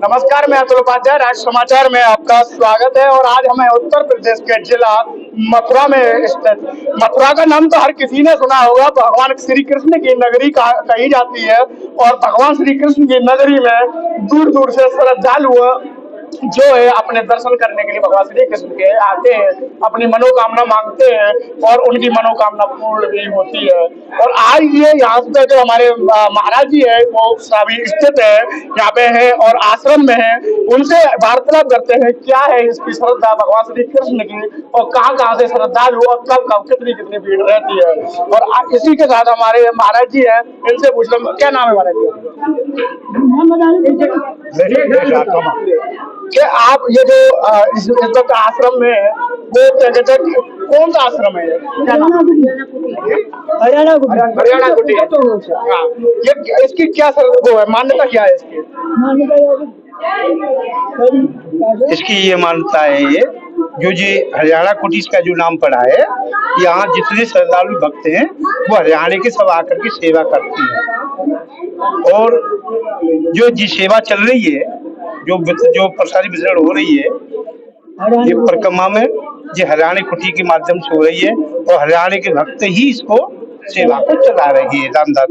नमस्कार, मैं अतुल उपाध्याय, राष्ट्र समाचार में आपका स्वागत है। और आज हमें उत्तर प्रदेश के जिला मथुरा में स्थित, मथुरा का नाम तो हर किसी ने सुना होगा, भगवान श्री कृष्ण की नगरी कही जाती है। और भगवान श्री कृष्ण की नगरी में दूर दूर से श्रद्धालु जो है अपने दर्शन करने के लिए भगवान श्री कृष्ण के आते हैं, अपनी मनोकामना मांगते हैं और उनकी मनोकामना पूर्ण भी होती है। और आज ये यहाँ पे जो हमारे महाराज जी है वो सभी स्थित है यहाँ पे है और आश्रम में है, उनसे वार्तालाप करते हैं क्या है इसकी श्रद्धा भगवान श्री कृष्ण की और कहाँ कहाँ से श्रद्धालु और कब कब कितनी कितनी भीड़ रहती है। और इसी के साथ हमारे महाराज जी है, इनसे पूछ लो क्या नाम है महाराज जी? कि आप ये जो इस आश्रम में है वो क्या कहते हैं, कौन सा आश्रम है? हरियाणा कुटी। हाँ, ये इसकी क्या वो है, मान्यता क्या है इसकी? इसकी ये मान्यता है ये जो जी हरियाणा कुटीस का जो नाम पड़ा है, यहाँ जितने श्रद्धालु भक्त हैं वो हरियाणा के सब आकर के सेवा करते हैं। और जो जी सेवा चल रही है, जो प्रसादी वितरण हो रही है ये परिक्रमा में ये हरियाणा कुटी के माध्यम से हो रही है और हरियाणा के भक्त ही इसको सेवा को चला रही है। रामदास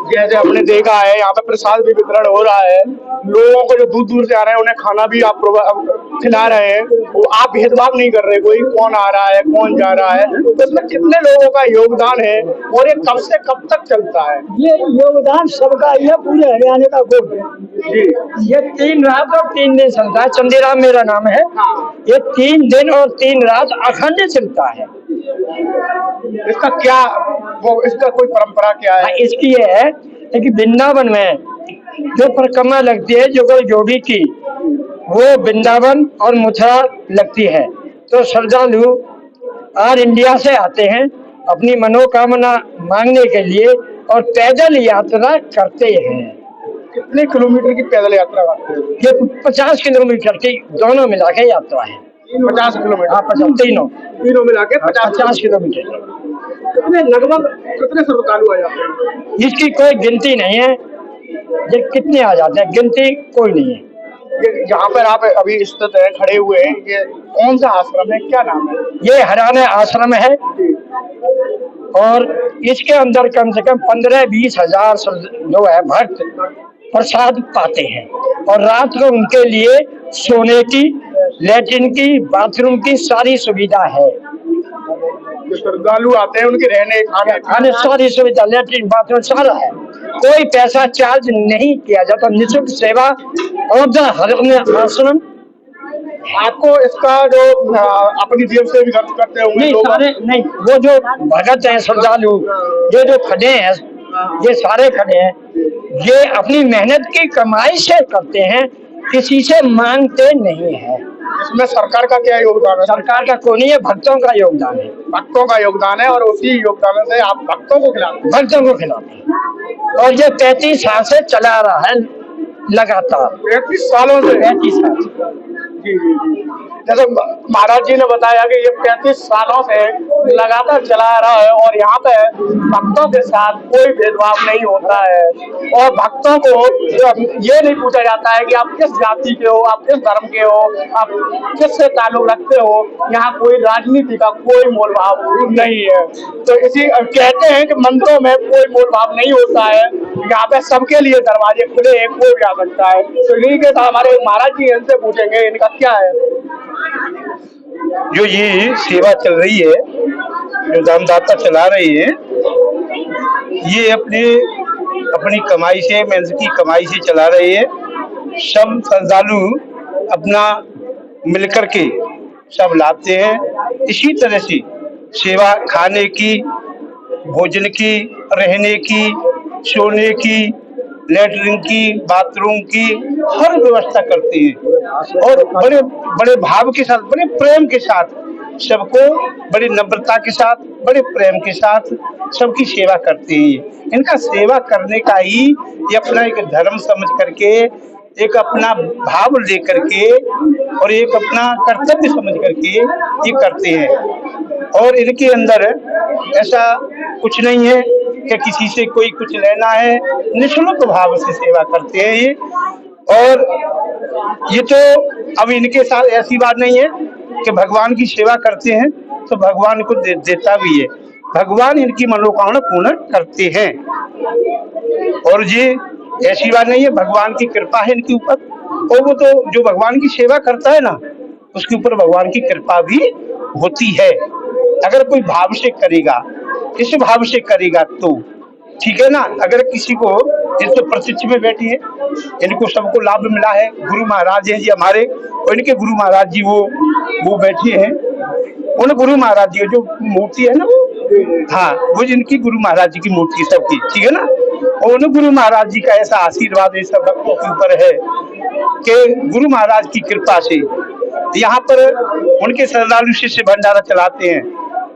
जैसे हमने देखा है यहाँ पे प्रसाद भी वितरण हो रहा है, लोगों को जो दूर दूर से आ रहे हैं उन्हें खाना भी आप खिला रहे हैं, वो आप भेदभाव नहीं कर रहे कोई कौन आ रहा है कौन जा रहा है। तो इसमें कितने लोगों का योगदान है और ये कब से कब तक चलता है? ये योगदान सबका ही है, पूरे हरियाणा का गोद है जी। ये 3 रात और 3 दिन चलता है। चंदीराम मेरा नाम है। ये 3 दिन और 3 रात अखंड चलता है। इसका क्या इसका कोई परंपरा क्या है? इसकी ये है कि वृंदावन में जो परिक्रमा लगती है जुगल जोड़ी की, वो वृंदावन और मथुरा लगती है। तो श्रद्धालु ऑल इंडिया से आते हैं अपनी मनोकामना मांगने के लिए और पैदल यात्रा करते हैं। कितने किलोमीटर की पैदल यात्रा करते हैं? ये 50 किलोमीटर की दोनों मिला के यात्रा है। 50 किलोमीटर? हाँ, 50 तीनों मिला के 50 किलोमीटर। लगभग कितने श्रद्धालु आ जाते हैं? इसकी कोई गिनती नहीं है, ये कितने आ जाते हैं गिनती कोई नहीं है। ये जहाँ पर आप अभी स्थित है खड़े हुए हैं, ये कौन सा आश्रम है, क्या नाम है? ये हरियाणा आश्रम है और इसके अंदर कम से कम 15-20 हजार जो है भक्त प्रसाद पाते हैं। और रात को उनके लिए सोने की, लैट्रिन की, बाथरूम की सारी सुविधा है। जो श्रद्धालु आते हैं उनके रहने खाने सारी सुविधा, लैट्रिन बाथरूम सारा है। कोई पैसा चार्ज नहीं किया जाता, निःशुल्क सेवा। और हरियाणा आश्रम आपको इसका जो अपनी जेब से भी खर्च करते होंगे लोग? नहीं, वो जो भगत हैं श्रद्धालु, ये जो खड़े हैं, ये सारे खड़े हैं, ये अपनी मेहनत की कमाई से करते हैं, किसी से मांगते नहीं है। इसमें सरकार का क्या योगदान है? सरकार का कोई नहीं है, भक्तों का योगदान है। भक्तों का योगदान है और उसी योगदान से आप भक्तों को खिलाते हैं? भक्तों को खिलाते हैं। और ये 35 साल से चला रहा है लगातार। 35 सालों से? 35 साल से। जी। जैसे महाराज जी ने बताया कि ये 35 सालों से लगातार चला रहा है और यहाँ पे भक्तों के साथ कोई भेदभाव नहीं होता है और भक्तों को ये नहीं पूछा जाता है कि आप किस जाति के हो, आप किस धर्म के हो, आप किससे ताल्लुक रखते हो। यहाँ कोई राजनीति का कोई मोल भाव नहीं है। तो इसी कहते हैं कि मंदिरों में कोई मोल भाव नहीं होता है, यहाँ पे सबके लिए दरवाजे खुले हैं, कोई भी आ सकता है। तो इन्हीं के साथ हमारे महाराज जी इनसे पूछेंगे इनका क्या है। जो ये सेवा चल रही है, जो दानदाता चला रही है, ये अपनी कमाई से, मेहनत की कमाई से चला रही है। सब श्रद्धालु अपना मिलकर के सब लाते हैं। इसी तरह से सेवा खाने की, भोजन की, रहने की, सोने की, लेटरिन की, बाथरूम की हर व्यवस्था करती है और बड़े बड़े भाव के साथ, बड़े प्रेम के साथ सबको, बड़ी नम्रता के साथ, बड़े प्रेम के साथ सबकी सेवा करती है। इनका सेवा करने का ही ये अपना एक धर्म समझ करके, एक अपना भाव लेकर के और एक अपना कर्तव्य समझ करके ये करते हैं। और इनके अंदर ऐसा कुछ नहीं है कि किसी से कोई कुछ लेना है, निःशुल्क भाव से सेवा करते हैं ये। और ये तो अब इनके साथ ऐसी बात नहीं है कि भगवान की सेवा करते हैं तो भगवान को देता भी है, भगवान इनकी मनोकामना पूर्ण करते हैं। और ये ऐसी बात नहीं है, भगवान की कृपा है इनके ऊपर। और वो तो जो भगवान की सेवा करता है ना, उसके ऊपर भगवान की कृपा भी होती है। अगर कोई भाव से करेगा, इस भाव से करेगा तो ठीक है ना। अगर किसी को, ये तो प्रत्यक्ष में बैठी है, इनको सबको लाभ मिला है। गुरु महाराज है जी हमारे, और इनके गुरु महाराज जी वो बैठे हैं। उन गुरु महाराज जी जो मूर्ति है ना, वो हाँ, वो जिनकी गुरु महाराज जी की मूर्ति सबकी, ठीक है ना। और उन गुरु महाराज जी का ऐसा आशीर्वाद है सब भक्तों के ऊपर है कि गुरु महाराज की कृपा से यहाँ पर उनके श्रद्धालु शिष्य भंडारा चलाते हैं,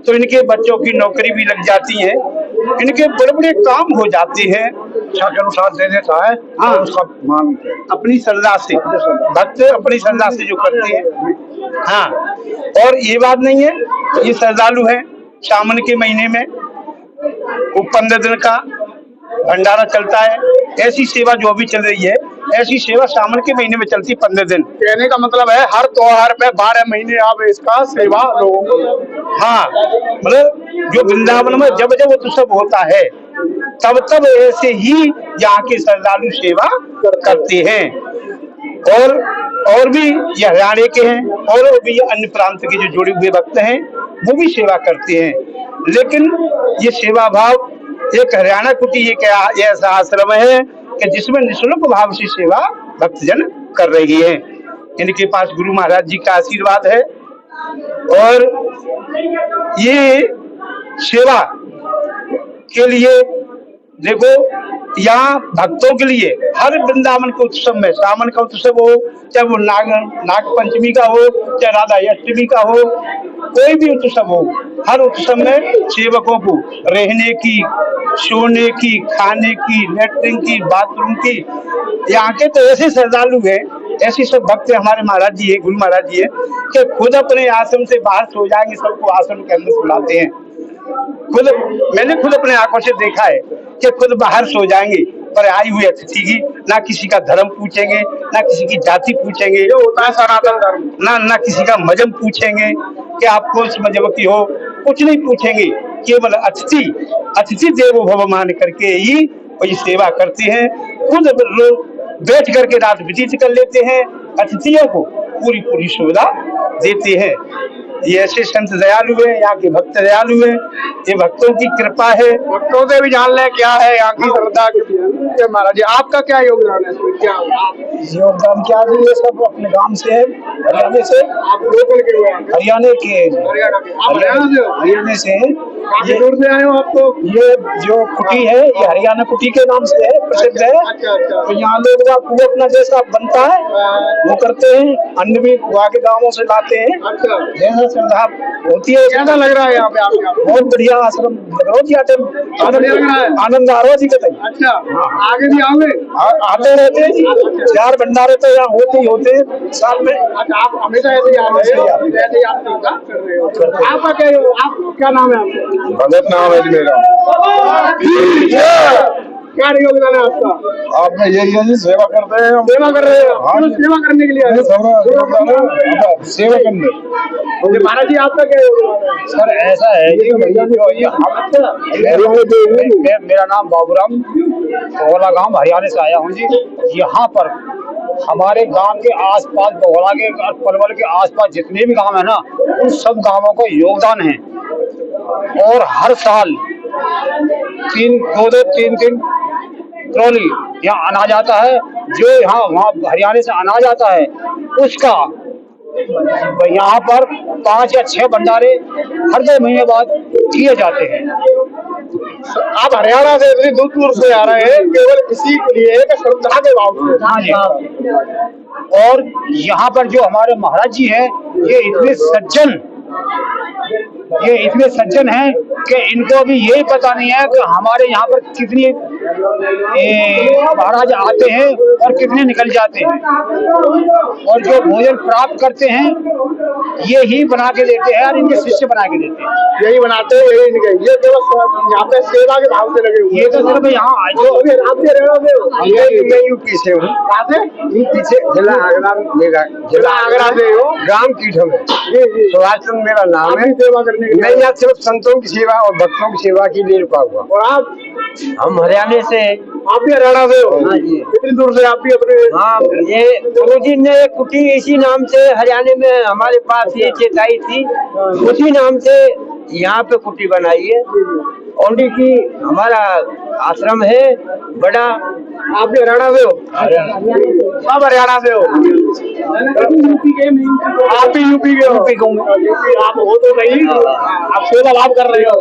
तो इनके बच्चों की नौकरी भी लग जाती है, इनके बड़े बड़े काम हो जाते हैं। के अनुसार दे देता है। हाँ, उसका मान अपनी श्रद्धा से, भक्त अपनी श्रद्धा से जो करते हैं। हाँ, और ये बात नहीं है, ये श्रद्धालु है, सावन के महीने में वो 15 दिन का भंडारा चलता है। ऐसी सेवा जो अभी चल रही है, ऐसी सेवा सावन के महीने में चलती है 15 दिन। कहने का मतलब है हर त्योहार पे 12 महीने आप इसका सेवा लोगों को। हाँ, मतलब जो वृंदावन में जब जब उत्सव होता है तब तब ऐसे ही यहाँ के श्रद्धालु सेवा करते हैं। और भी ये हरियाणा के हैं, और भी अन्य प्रांत के जो जुड़े हुए भक्त हैं वो भी सेवा करते हैं। लेकिन ये सेवा भाव एक हरियाणा कुटी एक ऐसा आश्रम है कि जिसमें निःशुल्क भाव से सेवा भक्तजन कर रही है। इनके पास गुरु महाराज जी का आशीर्वाद है। और ये सेवा के लिए देखो, यहाँ भक्तों के लिए हर वृंदावन के उत्सव में, सावन का उत्सव हो, चाहे वो नाग पंचमी का हो, चाहे राधा अष्टमी का हो, कोई भी उत्सव हो, हर उत्सव में सेवकों को रहने की, सोने की, खाने की, लेटरिन की, बाथरूम की, यहाँ के तो ऐसे श्रद्धालु हैं, ऐसे सब भक्त हमारे महाराज जी है, गुरु महाराज जी है, कि खुद अपने आश्रम से बाहर सो जाएंगे, सबको आश्रम के अंदर सुलाते हैं। मैंने खुद अपने आंखों से देखा है कि खुद बाहर सो जाएंगे, पर आई हुई अतिथि की ना किसी का धर्म पूछेंगे, ना किसी की जाति पूछेंगे, जो होता है सनातन धर्म, ना किसी का मजहब पूछेंगे कि आप कौन से मजहब की हो, कुछ नहीं पूछेंगे। केवल अतिथि देवो भव मान करके ही वो सेवा करते हैं। खुद बैठ करके रात व्यतीत कर लेते हैं, अतिथियों को पूरी सुविधा देते हैं। ये ऐसे संत दयालु है, यहाँ के भक्त दयालु है, ये भक्तों की कृपा है। भक्तों से भी जान ले क्या है यहाँ की श्रद्धा के। महाराज जी आपका क्या योगदान है इसमें? क्या योगदान क्या है? ये सब अपने गांव से है, हरियाणा से। आप लोकल के हुए हैं? हरियाणा के, आप हरियाणा से हो? हरियाणा से है। काफी दूर से आए हो आप तो? ये जो कुटी है ये हरियाणा कुटी के नाम से है, प्रसिद्ध है। अच्छा। तो यहाँ लोग वो अपना जैसा बनता है वो करते हैं, अन्न भी वहाँ के गाँवों से लाते हैं। अच्छा, जैसा श्रद्धा होती है। कैसा लग रहा है यहाँ पे आपको? बहुत बढ़िया आश्रम लग रहा है, आनंद आ रहा है जी। अच्छा, आगे भी आओगे? आते रहते हैं जी, 4 भंडारे तो यहाँ होते ही होते हैं साल में। अच्छा, आप हमेशा ऐसे ही आ रहे हो, ऐसे ही आप सेवा कर रहे हो। आपका क्या नाम है? आपका भगत नाम है जी मेरा। क्या योगदान है आपका? आपने यही है जी, सेवा करते हैं हम। सेवा कर रहे हो? हाँ जी। सेवा करने के लिए आए हो? सेवा करने। महाराज जी आपका क्या योगदान है? सर ऐसा है कि मेरा नाम बाबूराम, बगोला गांव हरियाणा से आया हूँ जी। यहाँ पर हमारे गांव के आसपास, बगोला के और पलवल के आसपास जितने भी गांव है ना, उन सब गांवों का योगदान है। और हर साल 3 ट्रॉली यहाँ अनाज आता है, जो यहाँ वहाँ हरियाणा से अनाज आता है उसका यहाँ पर 5 या 6 भंडारे हर 2 महीने बाद किए जाते हैं। आप हरियाणा से इतनी दूर से आ रहे हैं केवल इसी के लिए एक श्रद्धा के भाव से? हाँ जी। और यहाँ पर जो हमारे महाराज जी हैं, ये इतने सज्जन हैं कि इनको भी यही पता नहीं है कि हमारे यहाँ पर कितनी महाराज आते हैं और कितने निकल जाते हैं। और जो भोजन प्राप्त करते हैं ये ही बना के देते हैं और इनके शिष्य बना के देते हैं। यही बनाते हैं, यही निकल, ये केवल यहाँ पे सेवा के भाव से लगे हुए। ये तो सिर्फ यहाँ जो आप भी रह रहे हो, मैं यूपी से हूँ। कहाँ से? यूपी से, जिला आगरा में, जिला आगरा से हो, ग्राम कीठम है। सुभाष चंद्र मेरा नाम है। सेवा करने के मैं यहाँ सिर्फ संतों की सेवा और भक्तों की सेवा के लिए रुका हुआ। और आप हम हरियाणा से। आप भी हरियाणा से हो? हाँ जी। कितनी दूर से आप भी अपने? हाँ, ये गुरुजी ने कुटी इसी नाम से हरियाणा में हमारे पास ये चेताई थी, उसी नाम से यहाँ पे कुटी बनाई है। औंडी की हमारा आश्रम है बड़ा। आप भी हरियाणा से हो? सब हरियाणा से हो? यूपी के? आप भी यूपी के हो? यूपी आप हो तो सही, आप सेवा भाव कर रहे हो।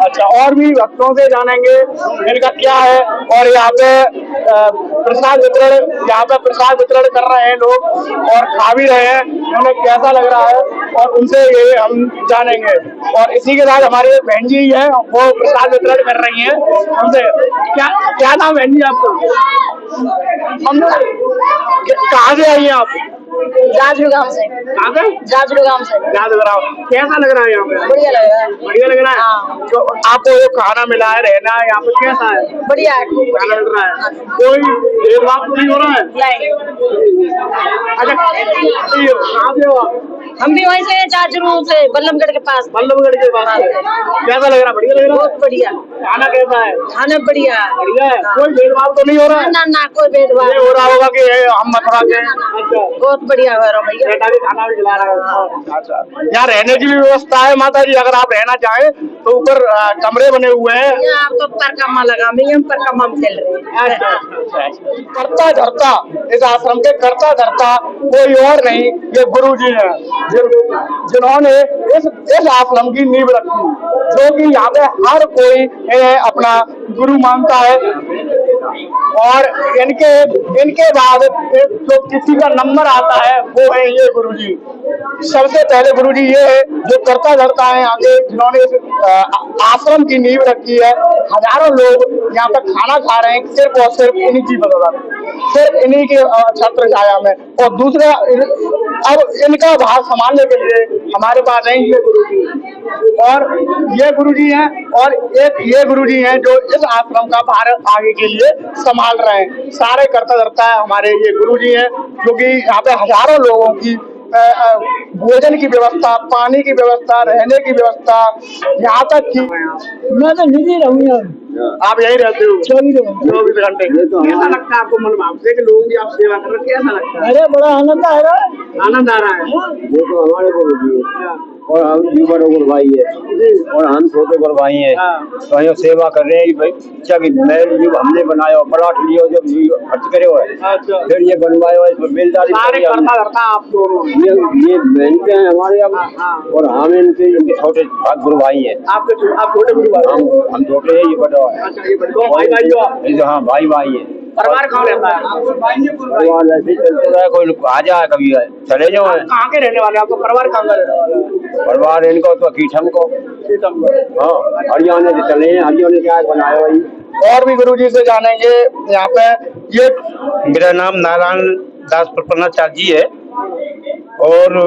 अच्छा, और भी भक्तों से जानेंगे इनका क्या है। और यहाँ पे प्रसाद वितरण, यहाँ पे प्रसाद वितरण कर रहे हैं लोग और खा भी रहे हैं, उन्हें कैसा लग रहा है और उनसे ये हम जानेंगे। और इसी के साथ हमारे बहन जी है, वो प्रसाद वितरण कर रही हैं हमसे। क्या नाम बहन जी आपका? हम कहाँ से आई हैं आप? जाजरू गांव से। कहाँ से? जाजरू गांव से। जाजराव। कैसा लग रहा है यहाँ पे? बढ़िया लग रहा है। बढ़िया लग रहा है। हाँ। तो आपको जो खाना मिला है, रहना है यहाँ पे, कैसा है? बढ़िया है। खाना मिल रहा है, कोई भेदभाव तो नहीं हो रहा है? नहीं। अच्छा, कहाँ से हो आप? हम भी वहीं से जाजरू से, बल्लभगढ़ के पास। बल्लभगढ़ के पास से। कैसा लग रहा है? बढ़िया लग रहा है? बहुत बढ़िया। खाना कैसा है? खाना बढ़िया। बढ़िया है, कोई भेदभाव तो नहीं हो रहा है? ना ना, कोई भेदभाव ये हो रहा होगा कि ये हम मथुरा के। अच्छा, बहुत बढ़िया हो रहा भैया। बेटा भी खाना भी खिला रहा है। अच्छा, यहाँ रहने की भी व्यवस्था है माता जी? अगर आप रहना चाहें तो ऊपर कमरे बने हुए हैं। यहाँ तो परकमा लगा, हम परकमा में चल रहे हैं। करता धरता, इस आश्रम के करता धरता कोई और नहीं, ये गुरु जी है जिन्होंने इस आश्रम की नींव रखी, जो कि यहाँ पे हर कोई इन्हें अपना गुरु मानता है। और इनके बाद जो किसी का नंबर आता है वो है ये गुरुजी। सबसे पहले गुरुजी ये है जो करता धरता है आगे, जिन्होंने इस आश्रम की नींव रखी है। हजारों लोग यहाँ पे खाना खा रहे हैं सिर्फ और सिर्फ इन्हीं की बदौलत, सिर्फ इन्हीं के छत्र छाया में। और दूसरा, अब इनका भार संभालने के लिए हमारे पास हैं ये गुरुजी, और ये गुरुजी हैं, और एक ये गुरुजी हैं जो इस आश्रम का भार आगे के लिए संभाल रहे हैं। सारे करता धरता है हमारे ये गुरुजी हैं, जो कि यहाँ पे हजारों लोगों की भोजन की व्यवस्था, पानी की व्यवस्था, रहने की व्यवस्था, यहाँ तक कि मैं तो निजी रहूंगा। आप यही रहते हो 24 घंटे। कैसा लगता है आपको मन भाव से कि लोगों की आप सेवा कर रहे हो? कैसा लगता है? अरे बड़ा आनंद आ रहा है। आनंद आ रहा है। ये तो हमारे गुरुजी है और हम भी बड़े गुरु भाई है और हम छोटे गुरु भाई हैं। तो हम सेवा कर रहे हैं भाई। अच्छा कि महल जो हमने बनाया पराठ लियो जब खर्च करे हुए, फिर ये बनवाया हुआ, इसमें बेलदारी करता आप दोनों ये मेहनत हैं हमारे अब। और हम इनके छोटे गुरु भाई हैं। आप छोटे गुरु भाई? हम छोटे हैं, ये बड़ा है। अच्छा, ये बड़े भाई भाई हो आप? हाँ, भाई भाई है। परिवार कहाँ रहता है? परिवार ऐसे चलते रहे, कोई आ जाए कभी चले जाओ। कहाँ के रहने वाले? आपका परिवार कहाँ का रहने वाला है? परिवार इनको तो कीठम को। हाँ, हरियाणा से चले हैं, हरियाणा से आज बनाया भाई। और भी गुरुजी से जानेंगे यहाँ पे। ये मेरा नाम नारायण दास प्रपन्नाचार्य जी है और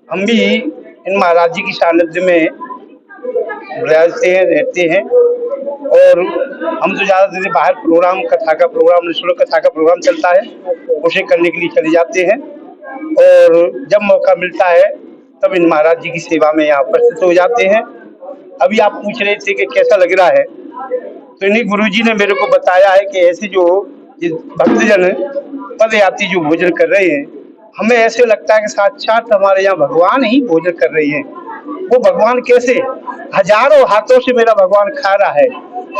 हम भी इन महाराज जी की सानिध्य में रहते हैं और हम तो ज्यादा देर बाहर प्रोग्राम, कथा का प्रोग्राम, निःशुल्क कथा का प्रोग्राम चलता है, उसे करने के लिए चले जाते हैं। और जब मौका मिलता है तब इन महाराज जी की सेवा में यहाँ उपस्थित हो जाते हैं। अभी आप पूछ रहे थे कि कैसा लग रहा है, तो इन्हीं गुरुजी ने मेरे को बताया है कि ऐसे जो भक्तजन पदयात्री जो भोजन कर रहे हैं, हमें ऐसे लगता है कि साक्षात हमारे यहाँ भगवान ही भोजन कर रहे हैं। वो भगवान कैसे? हजारों हाथों से मेरा भगवान खा रहा है,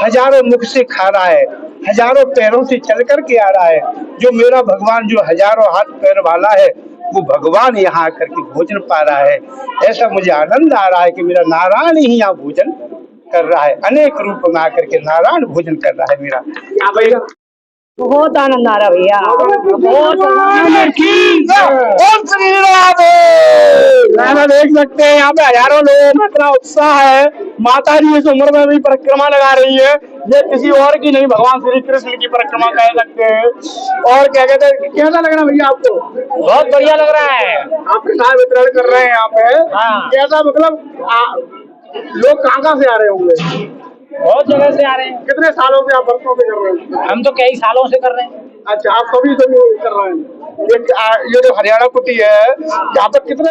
हजारों मुख से खा रहा है, हजारों पैरों से चल कर के आ रहा है। जो मेरा भगवान जो हजारों हाथ पैर वाला है, वो भगवान यहाँ आकर के भोजन पा रहा है। ऐसा मुझे आनंद आ रहा है कि मेरा नारायण ही यहाँ भोजन कर रहा है, अनेक रूप में आकर के नारायण भोजन कर रहा है मेरा। बहुत आनंद आ रहा भैया, बहुत ओम श्री राधे। मैं देख सकते हैं यहाँ पे हजारों लोगों में इतना उत्साह है। माता जी इस उम्र में भी परिक्रमा लगा रही है। ये किसी और की नहीं, भगवान श्री कृष्ण की परिक्रमा कह सकते हैं। और क्या कहते हैं, कैसा लग रहा है भैया आपको? बहुत बढ़िया लग रहा है। आप प्रसाद वितरण कर रहे हैं यहाँ पे। हाँ। कैसा मतलब लोग कहाँ से आ रहे होंगे? बहुत जगह से आ रहे हैं। कितने सालों से आप वर्षों से कर रहे हैं? हम तो कई सालों से कर रहे हैं। अच्छा, आप सभी कर रहे हैं। ये जो हरियाणा कुटी है, यहाँ पर कितने